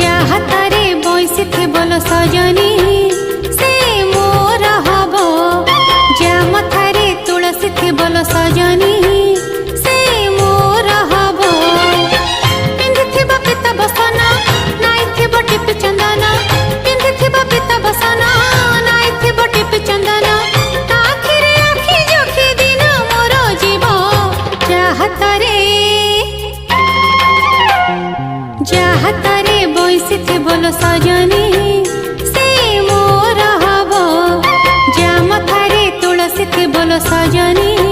हातारे बइसी थे बोल सजनी से मोर हब जा मथारे तुलसी थे बोल सजनी से मोर हब पिंधिथिबा पिता बसना नाइथिबा टिप चंदना पिंधिथिबा पिता बसना नाइथिबा टिप चंदना आखिरे आखि जोखि दिन मोर जीव जा हातारे बइसी थे बोल सजनी से मोर हब जा मथारे तुलसी थे बोल सजनी।